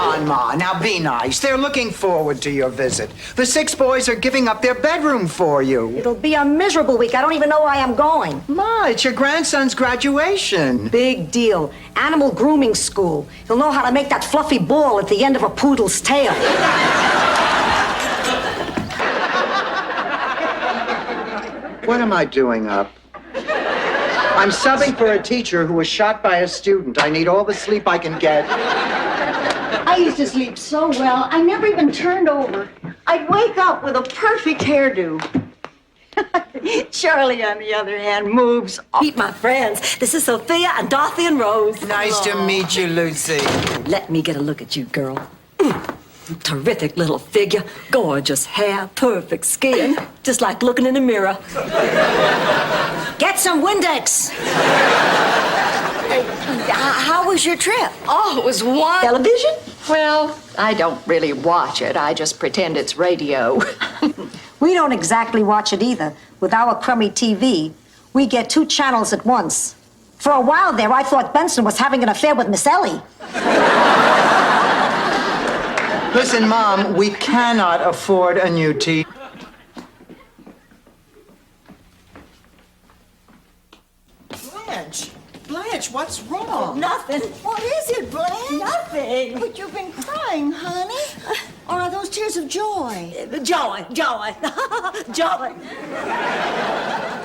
on, Ma. Now be nice. They're looking forward to your visit. The 6 boys are giving up their bedroom for you. It'll be a miserable week. I don't even know why I'm going. Ma, it's your grandson's graduation. Big deal. Animal grooming school. He'll know how to make that fluffy ball at the end of a poodle's tail. What am I doing up? I'm subbing for a teacher who was shot by a student. I need all the sleep I can get. I used to sleep so well, I never even turned over. I'd wake up with a perfect hairdo. Charlie, on the other hand, moves. Meet my friends. This is Sophia and Dorothy and Rose. Nice to meet you, Lucy. Let me get a look at you, girl. Terrific little figure, gorgeous hair, perfect skin, just like looking in a mirror. Get some Windex. How was your trip? Oh, it was one. Television? Well, I don't really watch it. I just pretend it's radio. We don't exactly watch it either. With our crummy TV, we get 2 channels at once. For a while there, I thought Benson was having an affair with Miss Ellie. Listen, Mom, we cannot afford a new TV. Blanche, what's wrong? Nothing. What is it, Blanche? Nothing. But you've been crying, honey. Or are those tears of joy? Joy. Joy.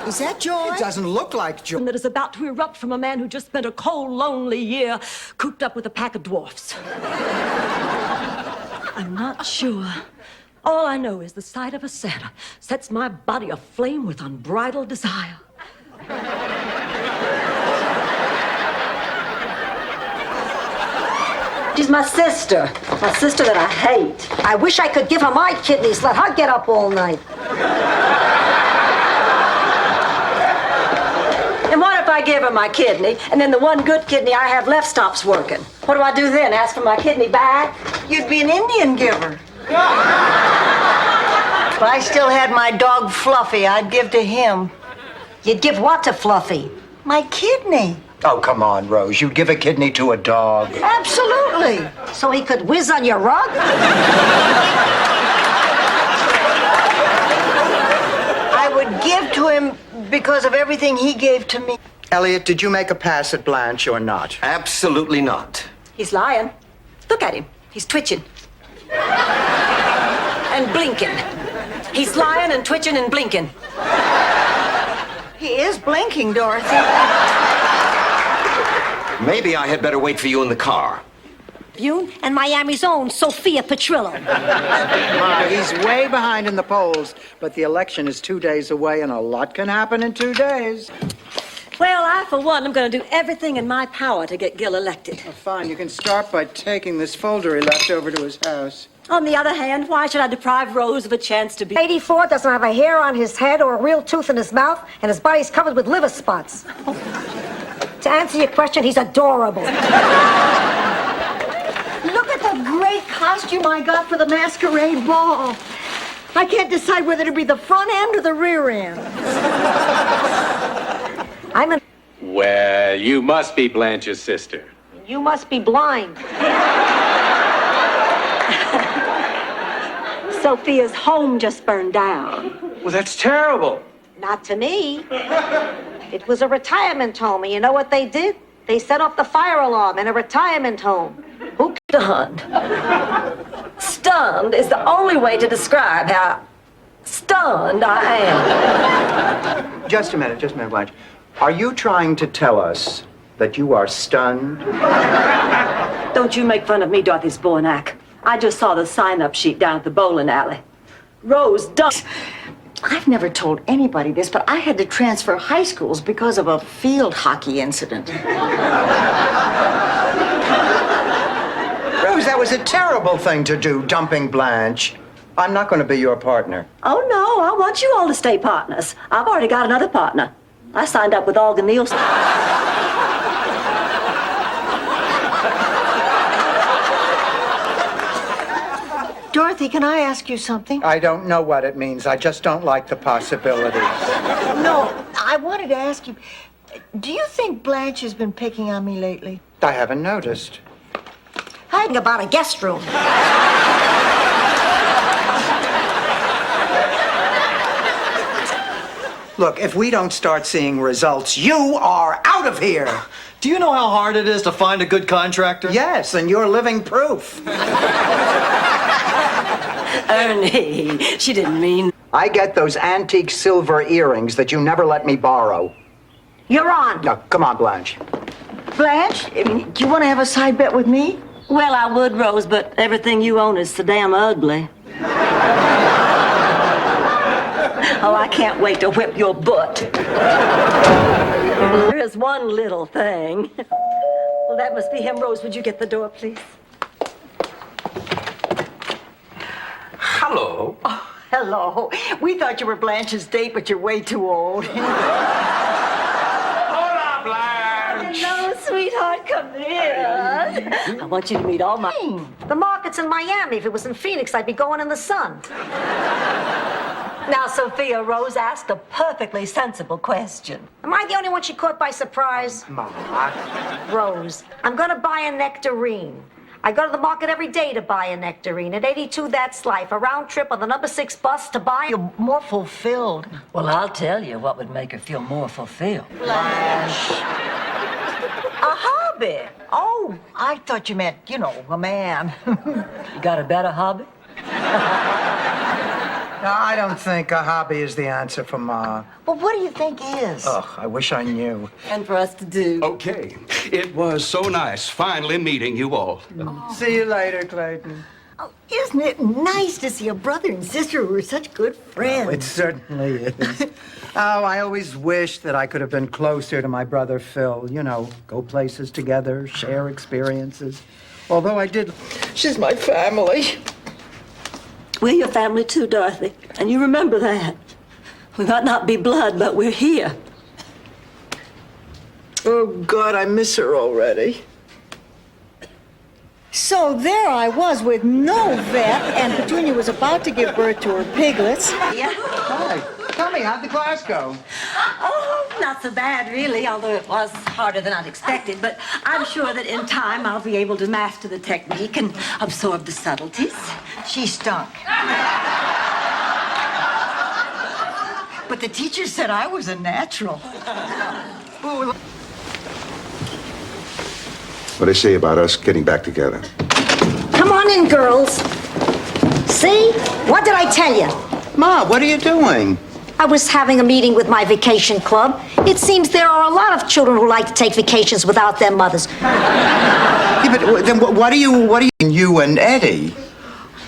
Is that joy? It doesn't look like joy. That is about to erupt from a man who just spent a cold, lonely year cooped up with a pack of dwarfs. I'm not sure. All I know is the sight of a Santa sets my body aflame with unbridled desire. She's my sister that I hate. I wish I could give her my kidneys, let her get up all night. And what if I give her my kidney, and then the one good kidney I have left stops working? What do I do then, ask for my kidney back? You'd be an Indian giver. If I still had my dog Fluffy, I'd give to him. You'd give what to Fluffy? My kidney. Oh, come on, Rose. You'd give a kidney to a dog. Absolutely. So he could whiz on your rug? I would give to him because of everything he gave to me. Elliot, did you make a pass at Blanche or not? Absolutely not. He's lying. Look at him. He's twitching. And blinking. He's lying and twitching and blinking. He is blinking, Dorothy. Maybe I had better wait for you in the car. You and Miami's own Sophia Petrillo. Ma, he's way behind in the polls, but the election is 2 days away, and a lot can happen in 2 days. Well, I, for one, am going to do everything in my power to get Gil elected. Oh, fine, you can start by taking this folder he left over to his house. On the other hand, why should I deprive Rose of a chance to be 84, doesn't have a hair on his head or a real tooth in his mouth, and his body's covered with liver spots? To answer your question, he's adorable. Look at the great costume I got for the masquerade ball. I can't decide whether to be the front end or the rear end. Well, you must be Blanche's sister. You must be blind. Sophia's home just burned down. Well, that's terrible. Not to me. It was a retirement home, and you know what they did? They set off the fire alarm in a retirement home. Who stunned? Stunned is the only way to describe how stunned I am. Just a minute, Blanche. Are you trying to tell us that you are stunned? Don't you make fun of me, Dorothy Spornak. I just saw the sign-up sheet down at the bowling alley. Rose Duck. I've never told anybody this, but I had to transfer high schools because of a field hockey incident. Rose, that was a terrible thing to do, dumping Blanche. I'm not going to be your partner. Oh, no, I want you all to stay partners. I've already got another partner. I signed up with Olga Nielsen. Dorothy, can I ask you something? I don't know what it means. I just don't like the possibilities. No, I wanted to ask you, do you think Blanche has been picking on me lately? I haven't noticed. Hiding about a guest room. Look, if we don't start seeing results, you are out of here. Do you know how hard it is to find a good contractor? Yes, and you're living proof. Ernie, she didn't mean. I get those antique silver earrings that you never let me borrow. You're on. Now, come on, Blanche. Blanche, do you want to have a side bet with me? Well, I would, Rose, but everything you own is so damn ugly. Oh, I can't wait to whip your butt. There is one little thing. Well, that must be him. Rose, would you get the door, please? Hello. Hello. We thought you were Blanche's date, but you're way too old. Hola, Blanche. Hello, sweetheart. Come in. I want you to meet all my... The market's in Miami. If it was in Phoenix, I'd be going in the sun. Now, Sophia, Rose asked a perfectly sensible question. Am I the only one she caught by surprise? Ma. Rose, I'm gonna buy a nectarine. I go to the market every day to buy a nectarine. At 82, that's life. A round trip on the number 6 bus to buy. You're more fulfilled. Well, I'll tell you what would make her feel more fulfilled. Blanche. A hobby. Oh, I thought you meant, a man. You got a better hobby? No, I don't think a hobby is the answer for Ma. Well, what do you think is? Ugh, I wish I knew. And for us to do. Okay. It was so nice finally meeting you all. See you later, Clayton. Oh, isn't it nice to see a brother and sister who are such good friends? It certainly is. Oh, I always wished that I could have been closer to my brother Phil. Go places together, share experiences. Although I did. She's my family. We're your family too, Dorothy. And you remember that. We might not be blood, but we're here. Oh, God, I miss her already. So there I was with no vet, and Petunia was about to give birth to her piglets. Hi. Tell me, how'd the class go? Oh, not so bad, really, although it was harder than I'd expected. But I'm sure that in time I'll be able to master the technique and absorb the subtleties. She stunk. But the teacher said I was a natural. What do they say about us getting back together? Come on in, girls. See? What did I tell you? Ma, what are you doing? I was having a meeting with my vacation club. It seems there are a lot of children who like to take vacations without their mothers. Yeah, but then what are you and Eddie?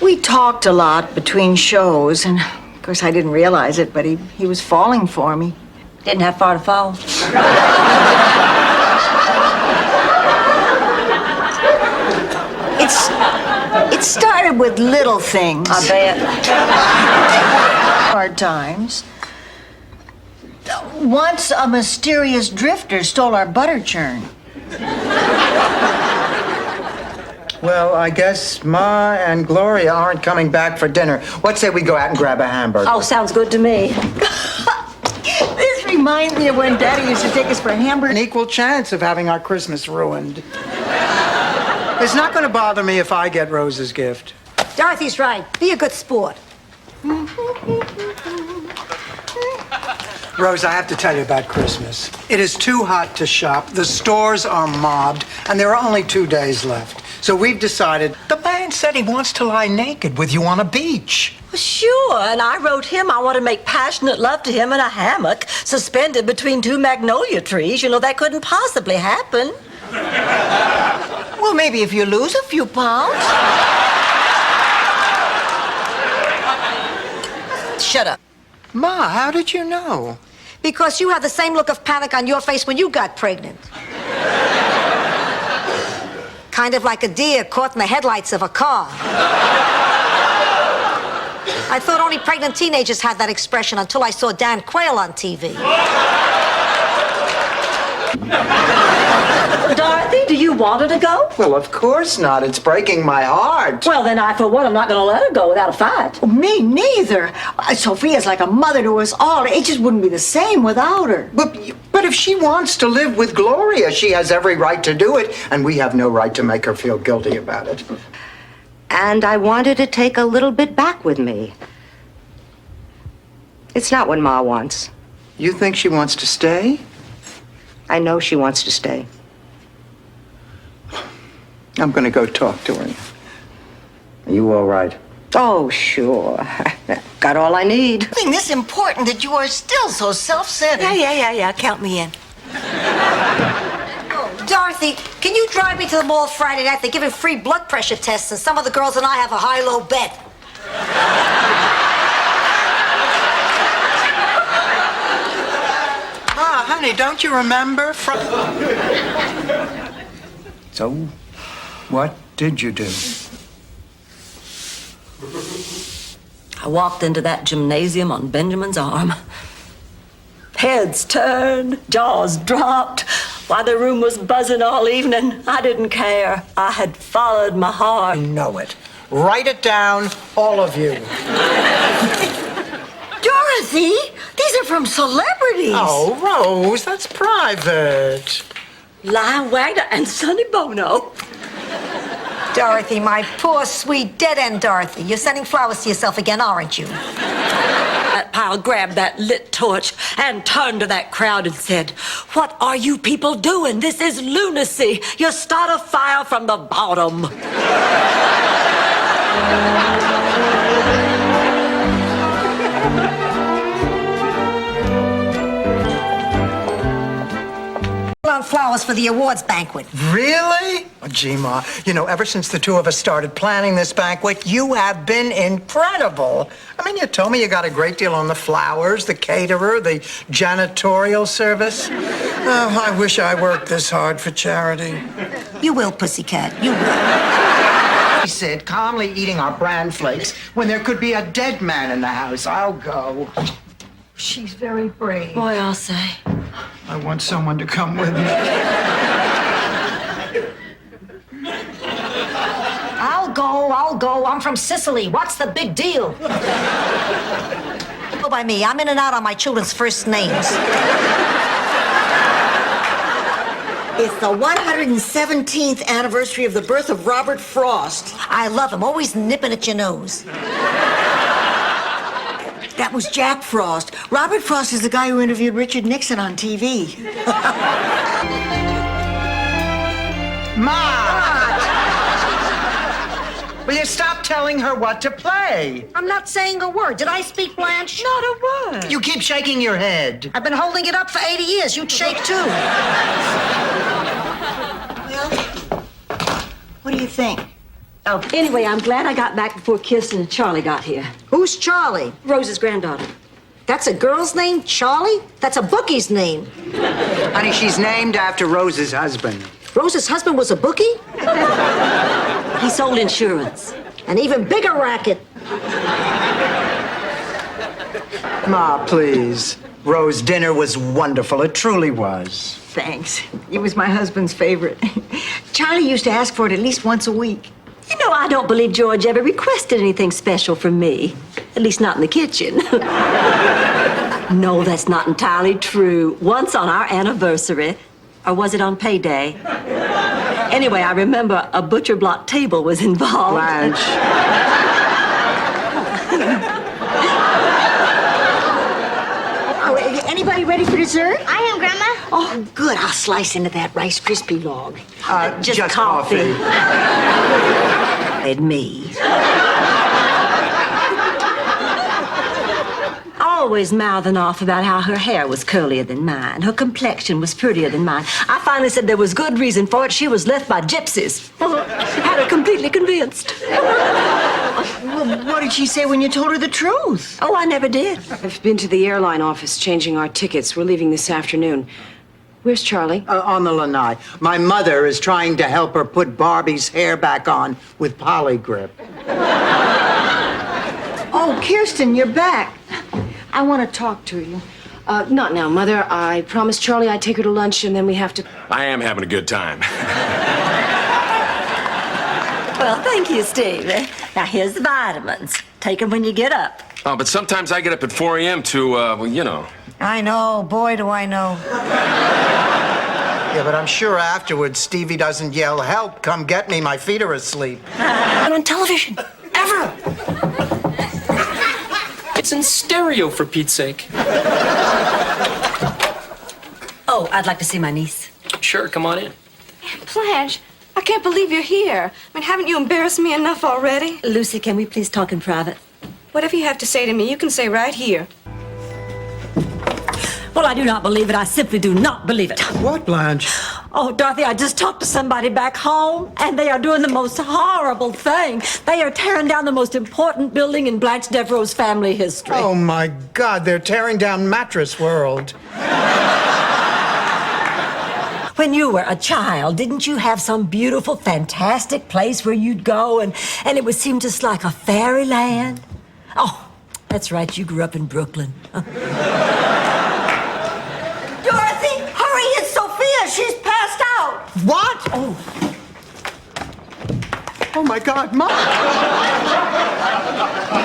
We talked a lot between shows, and of course I didn't realize it, but he was falling for me. Didn't have far to fall. It started with little things. I bet. Hard times. Once a mysterious drifter stole our butter churn. Well, I guess Ma and Gloria aren't coming back for dinner. What say we go out and grab a hamburger? Oh, sounds good to me. This reminds me of when Daddy used to take us for hamburgers. An equal chance of having our Christmas ruined. It's not going to bother me if I get Rose's gift. Dorothy's right. Be a good sport. Rose, I have to tell you about Christmas. It is too hot to shop. The stores are mobbed, and there are only 2 days left. So we've decided. The man said he wants to lie naked with you on a beach. Well, sure, and I wrote him I want to make passionate love to him in a hammock suspended between 2 magnolia trees. That couldn't possibly happen. Well, maybe if you lose a few pounds. Shut up. Ma, how did you know? Because you had the same look of panic on your face when you got pregnant. Kind of like a deer caught in the headlights of a car. I thought only pregnant teenagers had that expression until I saw Dan Quayle on TV. Dorothy, do you want her to go? Well, of course not. It's breaking my heart. Well, then I, for one, I'm not going to let her go without a fight. Me neither. Sophia's like a mother to us all. It just wouldn't be the same without her. But if she wants to live with Gloria, she has every right to do it, and we have no right to make her feel guilty about it. And I wanted to take a little bit back with me. It's not what Ma wants. You think she wants to stay? I know she wants to stay. I'm going to go talk to her. Are you all right? Oh, sure. Got all I need. Something this important that you are still so self-centered. Yeah. Count me in. Oh, Dorothy, can you drive me to the mall Friday night? They're giving free blood pressure tests, and some of the girls and I have a high-low bet. Honey, don't you remember from... So, what did you do? I walked into that gymnasium on Benjamin's arm. Heads turned, jaws dropped. While the room was buzzing all evening, I didn't care. I had followed my heart. I know it. Write it down, all of you. Dorothy, these are from celebrities. Oh, Rose, that's private. Lyle Wagner and Sonny Bono. Dorothy, my poor, sweet, dead-end Dorothy. You're sending flowers to yourself again, aren't you? That pile grabbed that lit torch and turned to that crowd and said, "What are you people doing? This is lunacy. You start a fire from the bottom." On flowers for the awards banquet. Really? Oh, gee, Ma, you know, ever since the two of us started planning this banquet, you have been incredible. I mean, you told me you got a great deal on the flowers, the caterer, the janitorial service. Oh, I wish I worked this hard for charity. You will, pussycat. You will. He said, calmly eating our bran flakes when there could be a dead man in the house. I'll go. She's very brave. Boy, I'll say. I want someone to come with me. I'll go. I'm from Sicily. What's the big deal? Go by me. I'm in and out on my children's first names. It's the 117th anniversary of the birth of Robert Frost. I love him. Always nipping at your nose. That was Jack Frost. Robert Frost is the guy who interviewed Richard Nixon on TV. Ma! Will you stop telling her what to play? I'm not saying a word. Did I speak, Blanche? Not a word. You keep shaking your head. I've been holding it up for 80 years. You'd shake, too. Well, what do you think? Oh, anyway, I'm glad I got back before Kirsten and Charlie got here. Who's Charlie? Rose's granddaughter. That's a girl's name? Charlie? That's a bookie's name. Honey, she's named after Rose's husband. Rose's husband was a bookie? He sold insurance. An even bigger racket. Ma, please. Rose, dinner was wonderful. It truly was. Thanks. It was my husband's favorite. Charlie used to ask for it at least once a week. You know, I don't believe George ever requested anything special from me. At least not in the kitchen. No, that's not entirely true. Once on our anniversary, or was it on payday? Anyway, I remember a butcher block table was involved. Blanche. Oh, anybody ready for dessert? I am, Grandma. Oh, good. I'll slice into that Rice Krispie log. Just coffee. And me. Always mouthing off about how her hair was curlier than mine. Her complexion was prettier than mine. I finally said there was good reason for it. She was left by gypsies. Had her completely convinced. Well, what did she say when you told her the truth? Oh, I never did. I've been to the airline office changing our tickets. We're leaving this afternoon. Where's Charlie? On the lanai. My mother is trying to help her put Barbie's hair back on with Polygrip. Oh, Kirsten, you're back. I want to talk to you. Not now, Mother. I promised Charlie I'd take her to lunch, and then we have to... I am having a good time. Well, thank you, Steve. Now, here's the vitamins. Take them when you get up. Oh, but sometimes I get up at 4 a.m. to, well, you know. I know. Boy, do I know. Yeah, but I'm sure afterwards Stevie doesn't yell, "Help, come get me, my feet are asleep." On television. Ever. It's in stereo, for Pete's sake. Oh, I'd like to see my niece. Sure, come on in. Blanche, I can't believe you're here. I mean, haven't you embarrassed me enough already? Lucy, can we please talk in private? Whatever you have to say to me, you can say right here. Well, I do not believe it. I simply do not believe it. What, Blanche? Oh, Dorothy, I just talked to somebody back home, and they are doing the most horrible thing. They are tearing down the most important building in Blanche Devereaux's family history. Oh, my God, they're tearing down Mattress World. When you were a child, didn't you have some beautiful, fantastic place where you'd go, and it would seem just like a fairyland? Oh, that's right, you grew up in Brooklyn. Dorothy, hurry, it's Sophia. She's passed out. What? Oh. Oh, my God, Mom!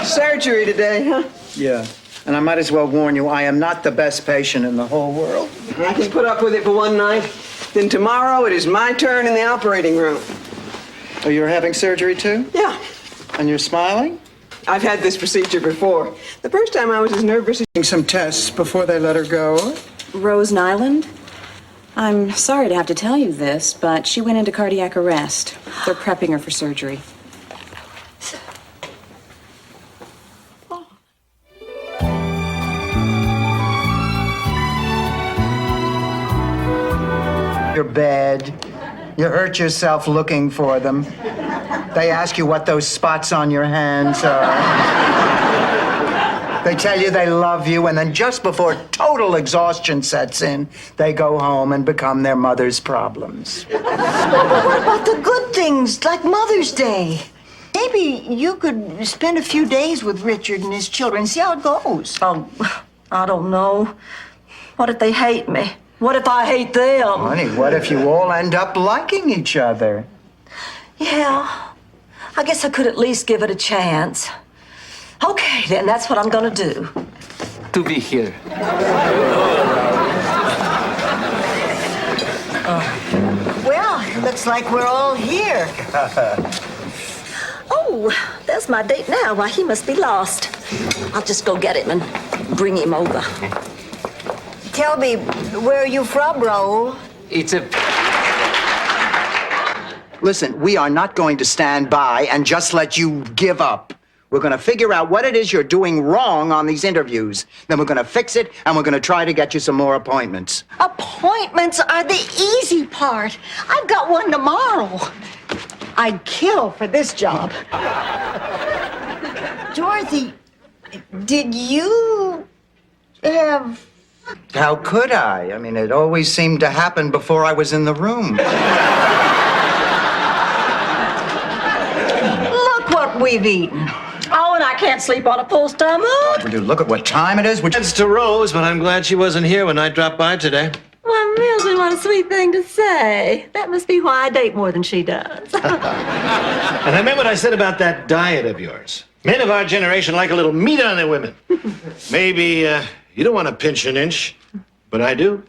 Surgery today, huh? Yeah, and I might as well warn you, I am not the best patient in the whole world. I can put up with it for one night. Then tomorrow it is my turn in the operating room. Oh, you're having surgery too? Yeah, And you're smiling? I've had this procedure before. The first time I was as nervous as... Some tests before they let her go. Rose Nyland? I'm sorry to have to tell you this, but she went into cardiac arrest. They're prepping her for surgery. Your bed. You hurt yourself looking for them. They ask you what those spots on your hands are. They tell you they love you, and then just before total exhaustion sets in, they go home and become their mother's problems. Well, but what about the good things, like Mother's Day? Maybe you could spend a few days with Richard and his children, see how it goes. Oh, I don't know. What if they hate me? What if I hate them? Honey, what if you all end up liking each other? Yeah, I guess I could at least give it a chance. Okay, then, that's what I'm gonna do. To be here. Well, looks like we're all here. Oh, there's my date now. Why, he must be lost. I'll just go get him and bring him over. Tell me, where are you from, Raoul? It's a... Listen, we are not going to stand by and just let you give up. We're going to figure out what it is you're doing wrong on these interviews. Then we're going to fix it, and we're going to try to get you some more appointments. Appointments are the easy part. I've got one tomorrow. I'd kill for this job. Dorothy, did you have... How could I? I mean, it always seemed to happen before I was in the room. Look what we've eaten. Oh, and I can't sleep on a full stomach. Dude, look at what time it is. It's to Rose, but I'm glad she wasn't here when I dropped by today. Well, Milton, what a sweet thing to say. That must be why I date more than she does. And I meant what I said about that diet of yours. Men of our generation like a little meat on their women. Maybe you don't want to pinch an inch, but I do.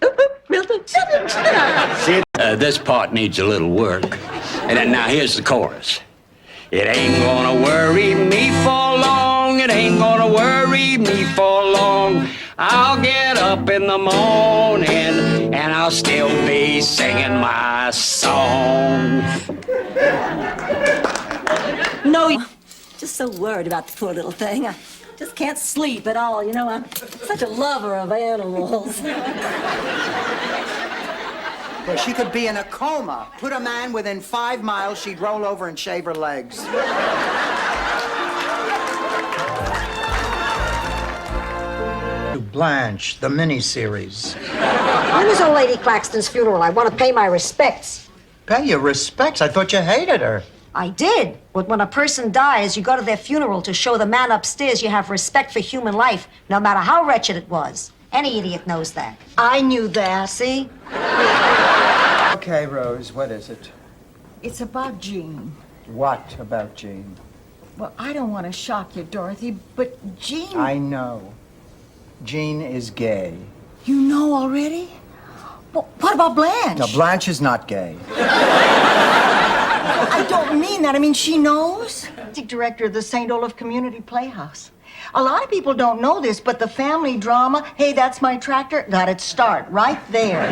Milton. See it? This part needs a little work. And then now here's the chorus. It ain't gonna worry me for long. It ain't gonna worry me for long. I'll get up in the morning and I'll still be singing my song. No, just so worried about the poor little thing. I just can't sleep at all. You know, I'm such a lover of animals. Well, she could be in a coma. Put a man within 5 miles, she'd roll over and shave her legs. Blanche, the miniseries. When is old Lady Claxton's funeral? I want to pay my respects. Pay your respects. I thought you hated her. I did. But when a person dies, you go to their funeral to show the man upstairs you have respect for human life, no matter how wretched it was. Any idiot knows that. I knew that. See? Okay, Rose, what is it? It's about Jean. What about Jean? Well, I don't want to shock you, Dorothy, but Jean... I know. Jean is gay. You know already? Well, what about Blanche? No, Blanche is not gay. I don't mean that. I mean, she knows. Director of the St. Olaf Community Playhouse. A lot of people don't know this, but the family drama, Hey, That's My Tractor, got its start right there.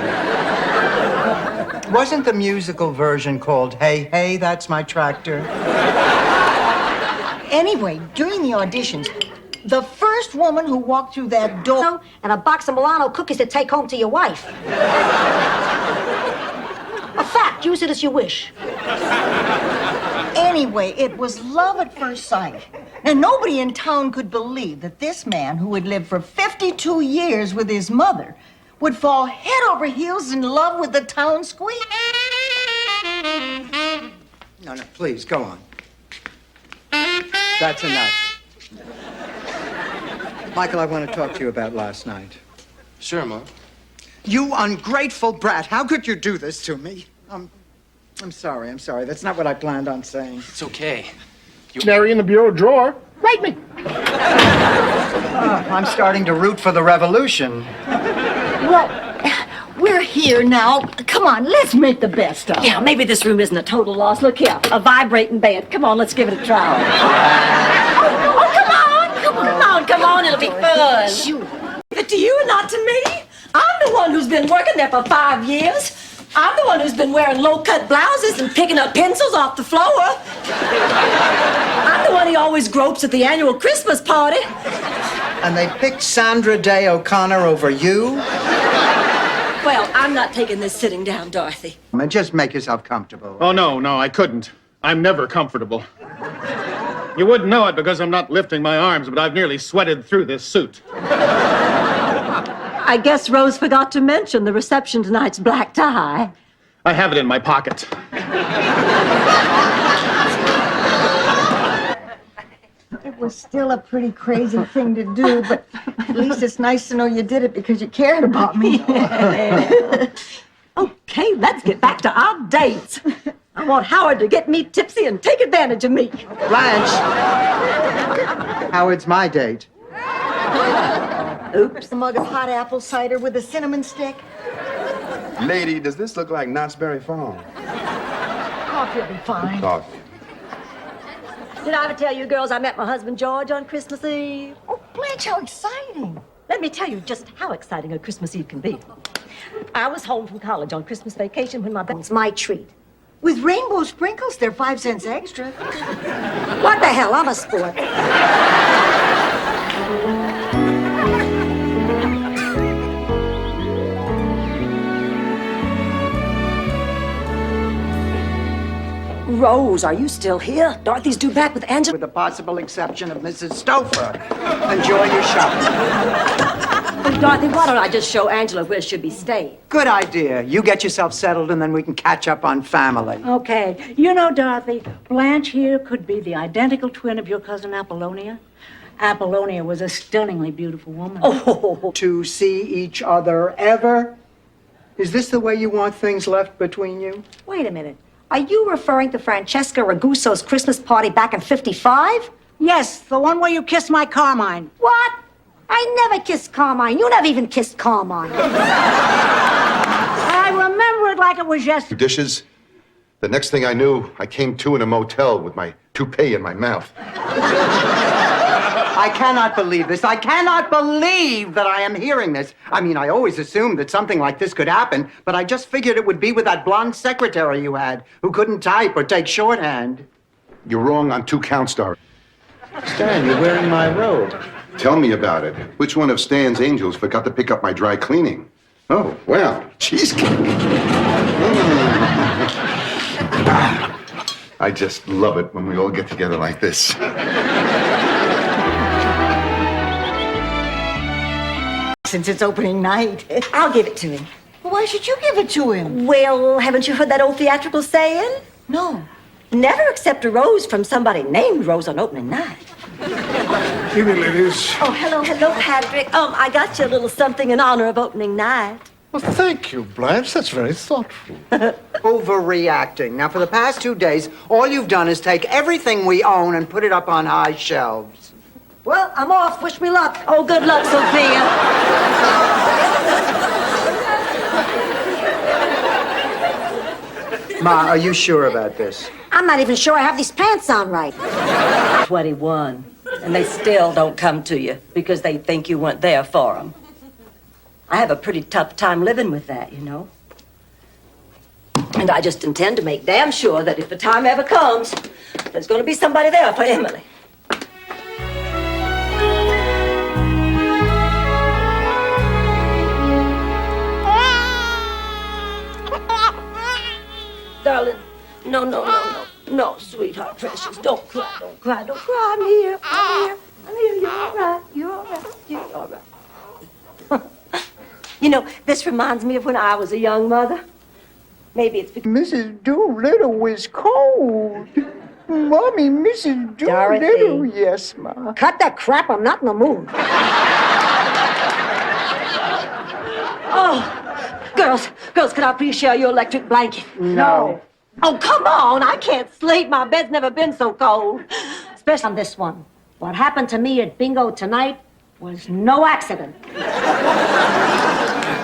Wasn't the musical version called Hey, Hey, That's My Tractor? Anyway, during the auditions, the first woman who walked through that door... And a box of Milano cookies to take home to your wife. A fact. Use it as you wish. Anyway, it was love at first sight. And nobody in town could believe that this man, who had lived for 52 years with his mother, would fall head over heels in love with the town squeak. No, please, go on. That's enough. Michael, I want to talk to you about last night. Sure, Mom. You ungrateful brat. How could you do this to me? I'm sorry. That's not what I planned on saying. It's okay. Canary in the bureau drawer. Write me. I'm starting to root for the revolution. Well, we're here now. Come on, let's make the best of it. Yeah, maybe this room isn't a total loss. Look here, a vibrating bed. Come on, let's give it a try. Come on, it'll be fun. Sure. But to you and not to me? I'm the one who's been working there for 5 years. I'm the one who's been wearing low-cut blouses and picking up pencils off the floor. I'm the one he always gropes at the annual Christmas party. And they picked Sandra Day O'Connor over you? Well, I'm not taking this sitting down, Dorothy. Just make yourself comfortable. Oh, no, I couldn't. I'm never comfortable. You wouldn't know it because I'm not lifting my arms, but I've nearly sweated through this suit. I guess Rose forgot to mention the reception tonight's black tie. I have it in my pocket. It was still a pretty crazy thing to do, but at least it's nice to know you did it because you cared about me. Okay, let's get back to our dates. I want Howard to get me tipsy and take advantage of me. Blanche! Howard's my date. Oops. A mug of hot apple cider with a cinnamon stick. Lady, does this look like Knott's Berry Farm? Coffee will be fine. Coffee. Did I ever tell you girls I met my husband George on Christmas Eve? Oh, Blanche, how exciting. Let me tell you just how exciting a Christmas Eve can be. I was home from college on Christmas vacation when It's my treat. With rainbow sprinkles, they're 5 cents extra. What the hell? I'm a sport. Rose, are you still here? Dorothy's due back with Angela. With the possible exception of Mrs. Stouffer. Enjoy your shopping. Dorothy, why don't I just show Angela where she'll be staying? Good idea. You get yourself settled and then we can catch up on family. Okay. You know, Dorothy, Blanche here could be the identical twin of your cousin Apollonia. Apollonia was a stunningly beautiful woman. Oh, to see each other ever? Is this the way you want things left between you? Wait a minute. Are you referring to Francesca Ragusso's Christmas party back in '55? Yes, the one where you kissed my Carmine. What? I never kissed Carmine. You never even kissed Carmine. I remember it like it was yesterday. Dishes. The next thing I knew, I came to in a motel with my toupee in my mouth. I cannot believe this. I cannot believe that I am hearing this. I mean, I always assumed that something like this could happen, but I just figured it would be with that blonde secretary you had who couldn't type or take shorthand. You're wrong on 2 counts, Star. Stan, you're wearing my robe. Tell me about it. Which one of Stan's angels forgot to pick up my dry cleaning? Oh, well, cheesecake. I just love it when we all get together like this. Since it's opening night. I'll give it to him. Well, why should you give it to him? Well, haven't you heard that old theatrical saying? No. Never accept a rose from somebody named Rose on opening night. Evening, ladies. Oh, hello, Patrick. I got you a little something in honor of opening night. Well, thank you, Blanche. That's very thoughtful. Overreacting. Now, for the past 2 days, all you've done is take everything we own and put it up on high shelves. Well, I'm off. Wish me luck. Oh, good luck, Sophia. Ma, are you sure about this? I'm not even sure I have these pants on right. 21. And they still don't come to you because they think you weren't there for them. I have a pretty tough time living with that, you know. And I just intend to make damn sure that if the time ever comes, there's going to be somebody there for Emily. Darling, no, sweetheart, precious, don't cry, don't cry. I'm here, you're all right, you're all right. You know, this reminds me of when I was a young mother. Maybe it's because... Mrs. Doolittle was cold. Mommy, Mrs. Doolittle. Dorothy. Yes, Ma. Cut that crap. I'm not in the mood. Oh, girls, can I please share your electric blanket? No. Oh, come on, I can't sleep. My bed's never been so cold. Especially on this one. What happened to me at bingo tonight was no accident.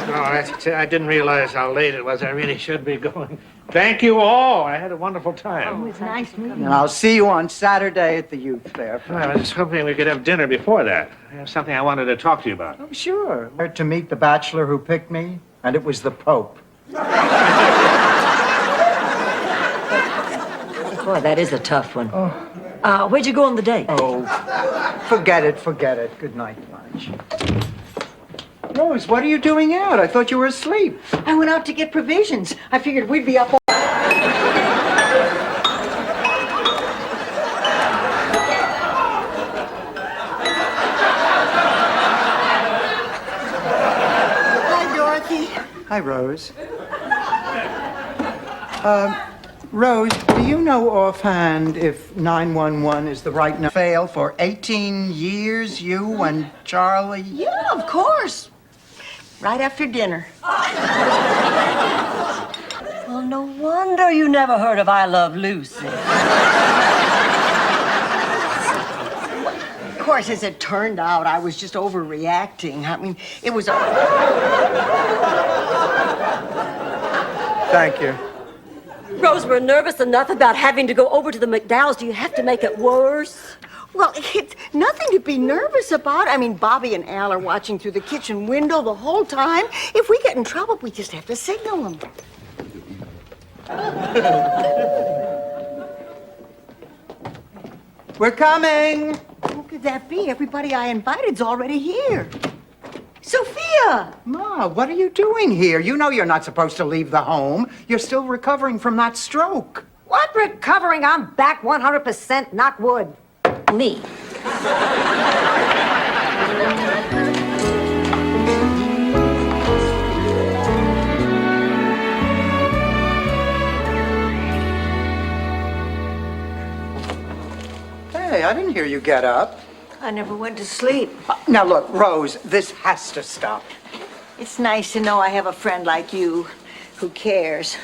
No, I didn't realize how late it was. I really should be going. Thank you all. I had a wonderful time. It's nice meeting you. And I'll see you on Saturday at the youth fair. I was hoping we could have dinner before that. I have something I wanted to talk to you about. Oh, sure. To meet the bachelor who picked me, and it was the Pope. Boy, that is a tough one. Where'd you go on the date? Oh, forget it. Good night, Blanche. Rose, what are you doing out? I thought you were asleep. I went out to get provisions. I figured we'd be up all... Hi, Dorothy. Hi, Rose. Rose, do you know offhand if 911 is the right number? Fail for 18 years, you and Charlie? Yeah, of course. Right after dinner. Well, no wonder you never heard of I Love Lucy. Of course, as it turned out, I was just overreacting. I mean, it was... Thank you. Rose, we're nervous enough about having to go over to the McDowells. Do you have to make it worse? Well, it's nothing to be nervous about. I mean, Bobby and Al are watching through the kitchen window the whole time. If we get in trouble, we just have to signal them. We're coming. Who could that be? Everybody I invited's already here. Sophia! Ma, what are you doing here? You know you're not supposed to leave the home. You're still recovering from that stroke. What recovering? I'm back 100%, knock wood. Me. Hey, I didn't hear you get up. I never went to sleep. Now look, Rose, this has to stop. It's nice to know I have a friend like you who cares.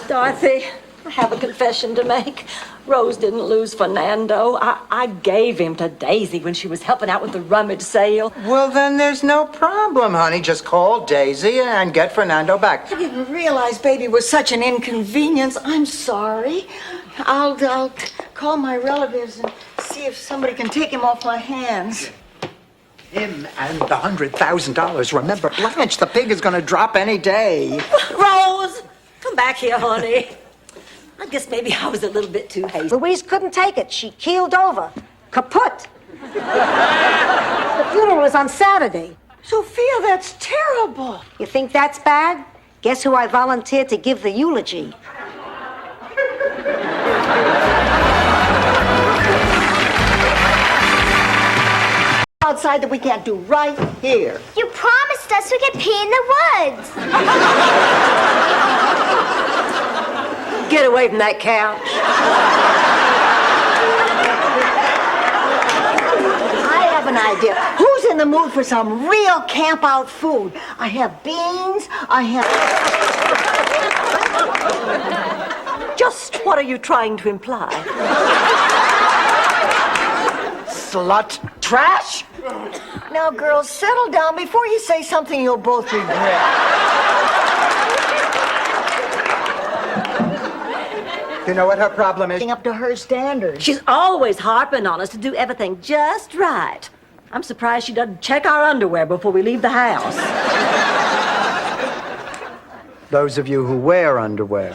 Dorothy, I have a confession to make. Rose didn't lose Fernando. I gave him to Daisy when she was helping out with the rummage sale. Well, then there's no problem, honey. Just call Daisy and get Fernando back. I didn't realize baby was such an inconvenience. I'm sorry. I'll call my relatives and see if somebody can take him off my hands. Him and the $100,000. Remember, Blanche, the pig is going to drop any day. Rose, come back here, honey. I guess maybe I was a little bit too hasty. Louise couldn't take it. She keeled over. Kaput. The funeral is on Saturday. Sophia, that's terrible. You think that's bad? Guess who I volunteered to give the eulogy? Outside that we can't do right here. You promised us we could pee in the woods. Get away from that couch. I have an idea. Who's in in the mood for some real camp-out food. I have beans, I have... Just what are you trying to imply? Slut trash? Now, girls, settle down before you say something you'll both regret. You know what her problem is? Up to her standards. She's always harping on us to do everything just right. I'm surprised she doesn't check our underwear before we leave the house. Those of you who wear underwear.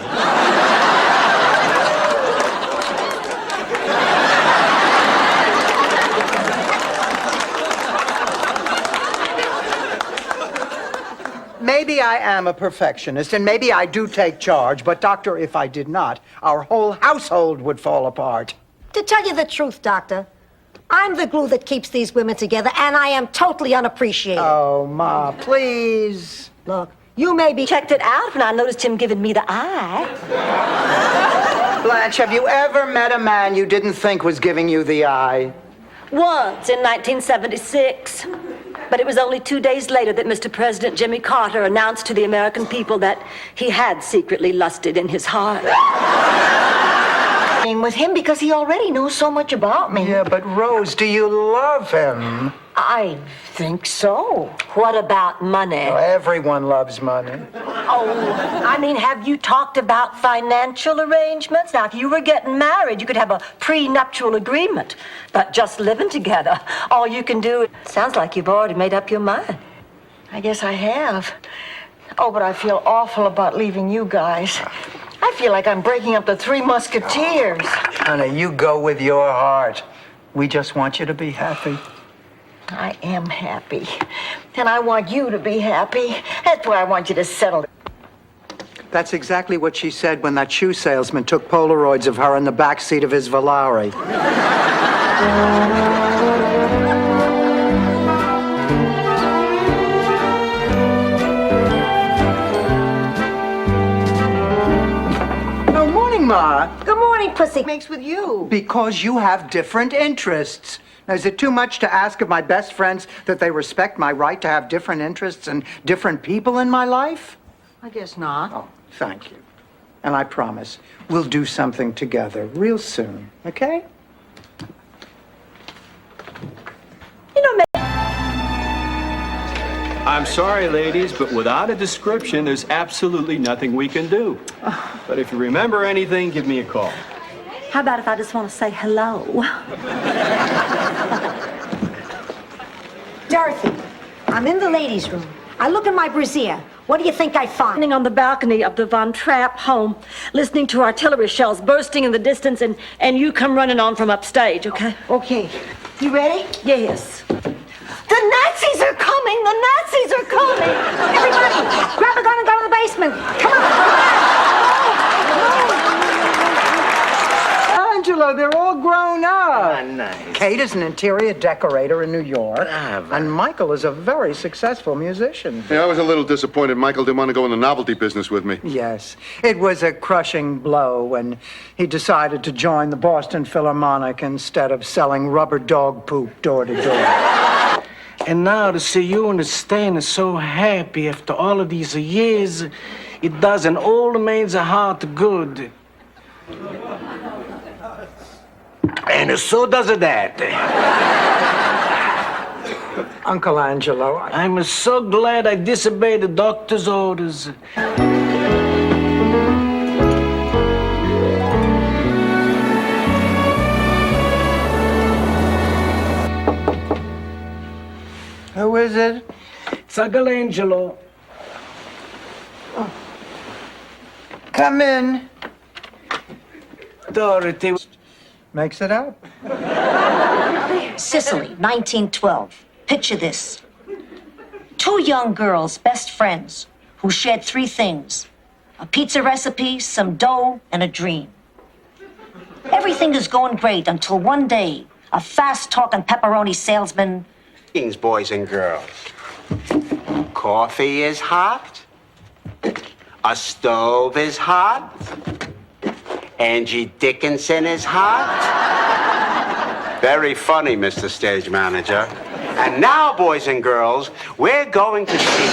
Maybe I am a perfectionist, and maybe I do take charge, but, Doctor, if I did not, our whole household would fall apart. To tell you the truth, Doctor, I'm the glue that keeps these women together, and I am totally unappreciated. Oh, Ma, please. Look, you maybe checked it out when I noticed him giving me the eye. Blanche, have you ever met a man you didn't think was giving you the eye? Once in 1976. But it was only 2 days later that Mr. President Jimmy Carter announced to the American people that he had secretly lusted in his heart. With him because he already knows so much about me. Yeah, but Rose, do you love him? I think so. What about money? Oh, everyone loves money. Oh, I mean, have you talked about financial arrangements? Now, if you were getting married, you could have a prenuptial agreement. But just living together, all you can do... Sounds like you've already made up your mind. I guess I have. Oh, but I feel awful about leaving you guys. I feel like I'm breaking up the Three Musketeers. Honey, you go with your heart. We just want you to be happy. I am happy. And I want you to be happy. That's why I want you to settle. That's exactly what she said when that shoe salesman took Polaroids of her in the back seat of his Volare. Oh, morning, Ma. Good morning, Pussy. Makes with you. Because you have different interests. Now, is it too much to ask of my best friends that they respect my right to have different interests and different people in my life? I guess not. Oh, thank you. And I promise we'll do something together real soon, okay? You know, I'm sorry, ladies, but without a description, there's absolutely nothing we can do. But if you remember anything, give me a call. how about if I just want to say hello? Dorothy, I'm in the ladies' room. I look in my brassiere. What do you think I find? Standing on the balcony of the Von Trapp home, listening to artillery shells bursting in the distance, and you come running on from upstage, okay? Okay. You ready? Yes. The Nazis are coming! The Nazis are coming! Everybody, grab a gun and go to the basement. Come on! Angelo, they're all grown up. Nice. Kate is an interior decorator in New York, and Michael is a very successful musician. Yeah, I was a little disappointed Michael didn't want to go in the novelty business with me. Yes, it was a crushing blow when he decided to join the Boston Philharmonic instead of selling rubber dog poop door to door. And now to see you and Stan is so happy after all of these years, it does an old man's heart good. And so does that. Uncle Angelo, I'm so glad I disobeyed the doctor's orders. Who is it? It's Uncle Angelo. Oh. Come in. Dorothy. Makes it up. Sicily, 1912. Picture this. 2 young girls, best friends, who shared 3 things. A pizza recipe, some dough, and a dream. Everything is going great until one day, a fast-talking pepperoni salesman... Greetings, boys and girls. Coffee is hot. A stove is hot. Angie Dickinson is hot. Very funny, Mr. Stage Manager. And now, boys and girls, we're going to see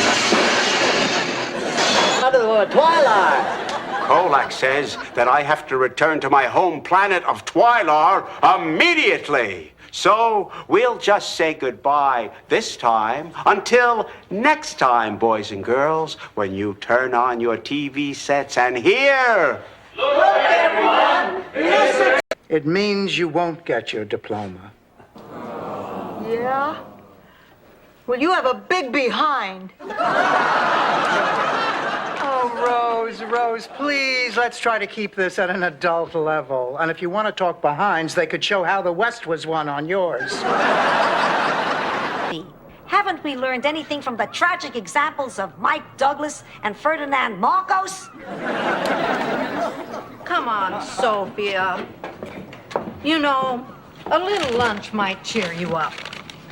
Twylar. Kolak says that I have to return to my home planet of Twylar immediately. So we'll just say goodbye this time until next time, boys and girls, when you turn on your TV sets and hear. Look, everyone! Listen. It means you won't get your diploma. Yeah? Well, you have a big behind. Oh, Rose, please, let's try to keep this at an adult level. And if you want to talk behinds, they could show how the West was won on yours. Haven't we learned anything from the tragic examples of Mike Douglas and Ferdinand Marcos? Come on, Sophia. You know, a little lunch might cheer you up.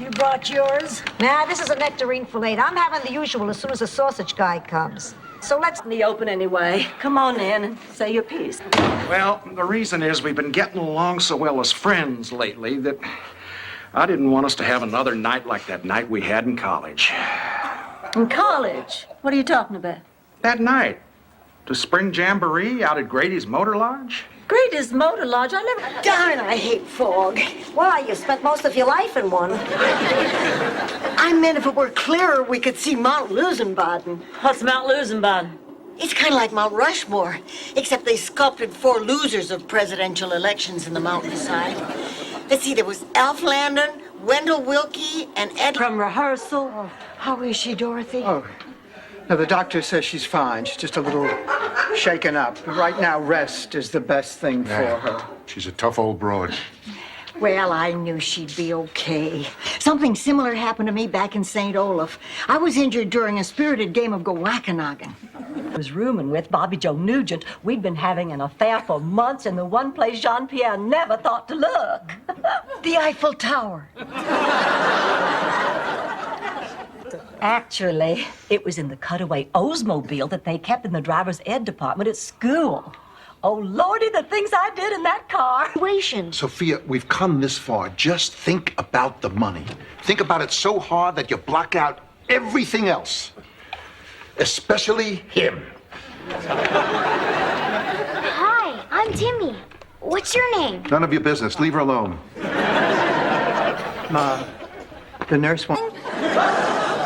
You brought yours? Nah, this is a nectarine fillet. I'm having the usual as soon as the sausage guy comes. So let's... In the open anyway. Come on in and say your piece. Well, the reason is we've been getting along so well as friends lately that I didn't want us to have another night like that night we had in college. In college? What are you talking about? That night. The spring jamboree out at Grady's Motor Lodge. Grady's Motor Lodge? I never... Darn, I hate fog. Why, you spent most of your life in one. I meant if it were clearer, we could see Mount Lusenbaden. What's Mount Lusenbaden? It's kind of like Mount Rushmore, except they sculpted 4 losers of presidential elections in the mountainside. Let's see, there was Alf Landon, Wendell Willkie, and Ed... From rehearsal. Oh, how is she, Dorothy? Oh, no, the doctor says she's fine. She's just a little shaken up. Right now, rest is the best thing for her. She's a tough old broad. Well, I knew she'd be okay. Something similar happened to me back in St. Olaf. I was injured during a spirited game of Go-Wackanoggin. I was rooming with Bobby Joe Nugent. We'd been having an affair for months in the one place Jean-Pierre never thought to look. The Eiffel Tower. Actually, it was in the cutaway Oldsmobile that they kept in the driver's ed department at school. Oh, Lordy, the things I did in that car. Sophia, we've come this far. Just think about the money. Think about it so hard that you block out everything else. Especially him. Hi, I'm Timmy. What's your name? None of your business. Leave her alone. Ma, the nurse won't...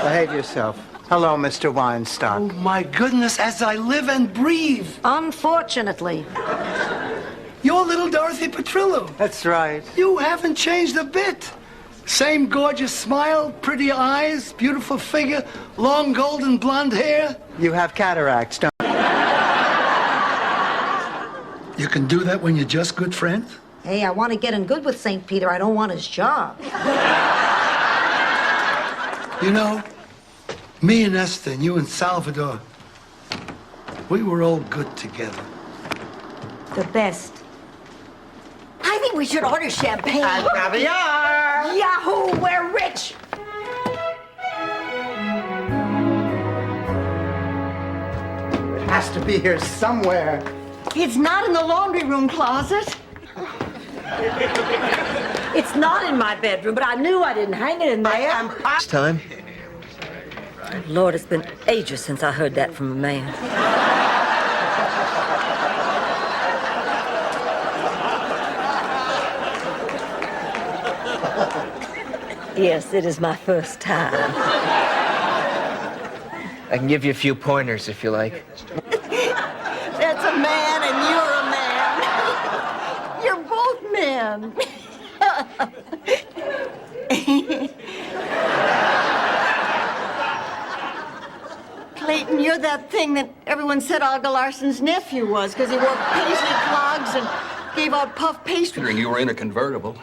Behave yourself. Hello, Mr. Weinstock. Oh, my goodness, as I live and breathe. Unfortunately. You're little Dorothy Petrillo. That's right. You haven't changed a bit. Same gorgeous smile, pretty eyes, beautiful figure, long golden blonde hair. You have cataracts, don't you? You can do that when you're just good friends? Hey, I want to get in good with St. Peter. I don't want his job. You know, me and Esther and you and Salvador, we were all good together. The best. I think we should order champagne. And caviar! Yahoo, we're rich! It has to be here somewhere. It's not in the laundry room closet. It's not in my bedroom, but I knew I didn't hang it in there. It's time. Lord, it's been ages since I heard that from a man. Yes, it is my first time. I can give you a few pointers if you like. That's a man and you're a man. You're both men. Clayton, you're that thing that everyone said Olga Larson's nephew was because he wore paisley clogs and gave out puff pastry. Considering you were in a convertible.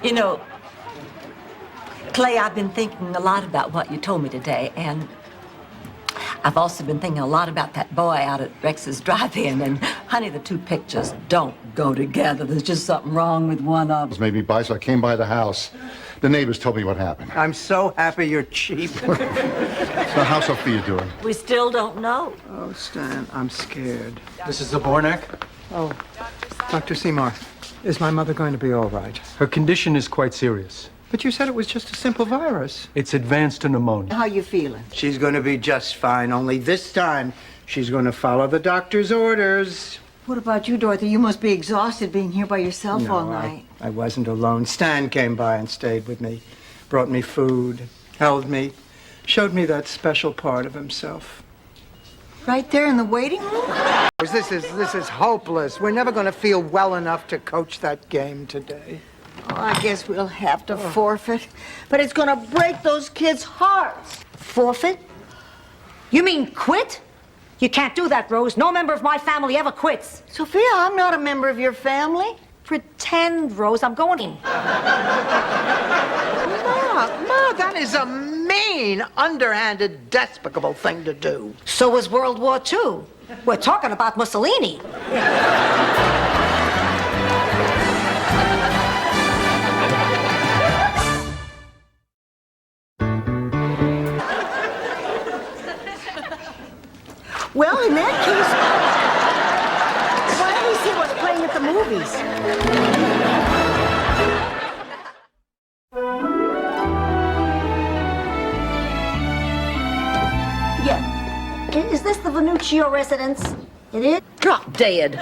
You know, Clay, I've been thinking a lot about what you told me today, and I've also been thinking a lot about that boy out at Rex's drive-in, and honey, the two pictures don't go together. There's just something wrong with one of them. Made me by, so I came by the house. The neighbors told me what happened. I'm so happy you're cheap. So how's Sophia doing? We still don't know. Oh, Stan, I'm scared. This is Zabornak. Oh, Dr. Seymour, is my mother going to be all right? Her condition is quite serious. But you said it was just a simple virus. It's advanced to pneumonia. How you feeling? She's going to be just fine, only this time she's going to follow the doctor's orders. What about you, Dorothy? You must be exhausted being here by yourself all No, night. I wasn't alone. Stan came by and stayed with me, brought me food, held me, showed me that special part of himself. Right there in the waiting room? This is hopeless. We're never going to feel well enough to coach that game today. Oh, I guess we'll have to forfeit. But it's going to break those kids' hearts. Forfeit? You mean quit? You can't do that, Rose. No member of my family ever quits. Sophia, I'm not a member of your family. Pretend, Rose. I'm going in. Ma, that is a mean, underhanded, despicable thing to do. So was World War II. We're talking about Mussolini. Well, in that case, why don't we see what's playing at the movies? Yeah. Is this the Venuccio residence? It is? Drop dead.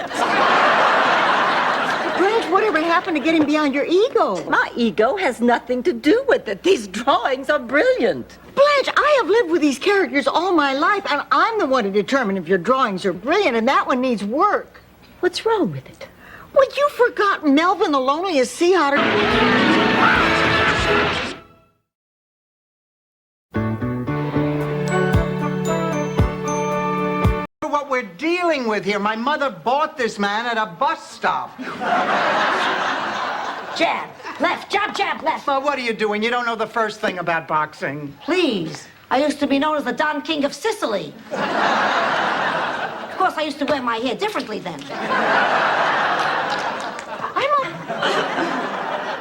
Blanche, whatever happened to getting beyond your ego? My ego has nothing to do with it. These drawings are brilliant. Blanche, I have lived with these characters all my life, and I'm the one to determine if your drawings are brilliant, and that one needs work. What's wrong with it? Well, you forgot Melvin the Loneliest Sea Otter. What we're dealing with here, my mother bought this man at a bus stop. Jab, left, jab, jab, left. Well, what are you doing? You don't know the first thing about boxing. Please. I used to be known as the Don King of Sicily. Of course, I used to wear my hair differently then.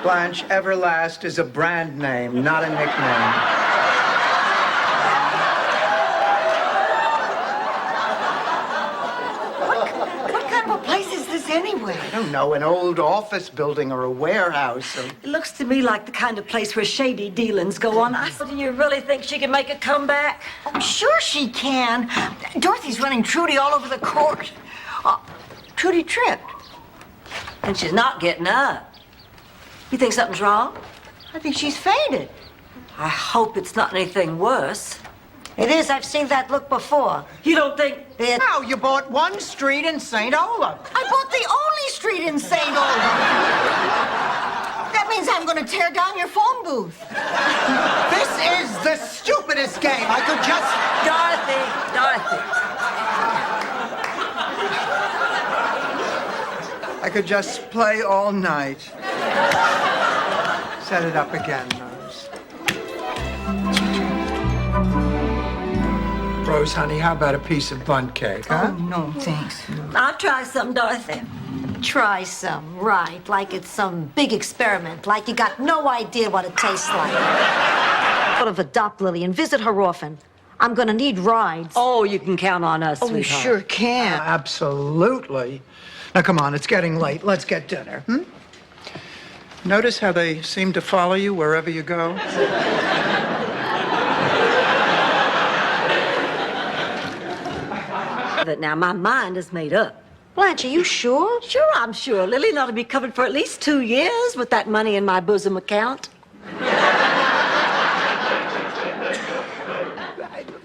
Blanche, Everlast is a brand name, not a nickname. What kind of a place is this anyway? I don't know, an old office building or a warehouse. Or... It looks to me like the kind of place where shady dealings go on. Do you really think she can make a comeback? Oh, sure she can. Dorothy's running Trudy all over the court. Trudy tripped. And she's not getting up. You think something's wrong? I think she's fainted. I hope it's not anything worse. It is. I've seen that look before. You don't think... No, you bought one street in St. Olaf. I bought the only street in St. Olaf. That means I'm going to tear down your phone booth. This is the stupidest game. I could just... Dorothy. I could just play all night. Set it up again, Rose. Rose, honey, how about a piece of bundt cake, huh? Oh, no, thanks. I'll try some, Dorothy. Try some, right? Like it's some big experiment. Like you got no idea what it tastes like. Sort of adopt Lily and visit her often. I'm gonna need rides. Oh, you can count on us, Oh, we sweetheart. sure can. Absolutely. Now, come on, it's getting late. Let's get dinner, Notice how they seem to follow you wherever you go? But now my mind is made up. Blanche, are you sure? Sure, I'm sure. Lily ought to be covered for at least 2 years with that money in my bosom account.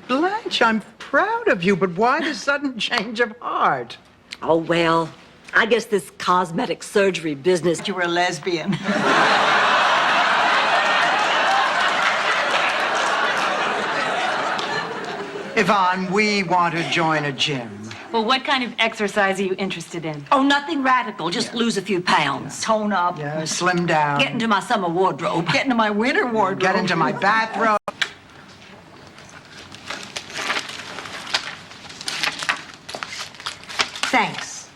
Blanche, I'm proud of you, but why the sudden change of heart? Oh, well, I guess this cosmetic surgery business... You were a lesbian. Yvonne, we want to join a gym. Well, what kind of exercise are you interested in? Oh, nothing radical. Just lose a few pounds. Tone up. Yeah, slim down. Get into my summer wardrobe. Get into my winter wardrobe. Get into my bathrobe. Thanks.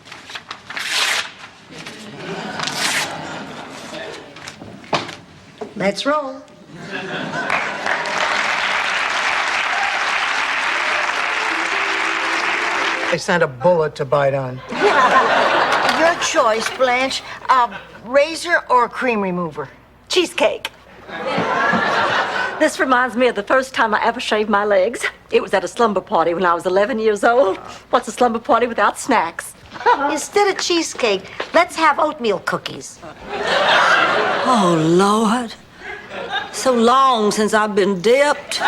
Let's roll. They sent a bullet to bite on. choice, Blanche. A razor or a cream remover? Cheesecake. This reminds me of the first time I ever shaved my legs. It was at a slumber party when I was 11 years old. What's a slumber party without snacks? Instead of cheesecake, let's have oatmeal cookies. Oh, Lord. So long since I've been dipped.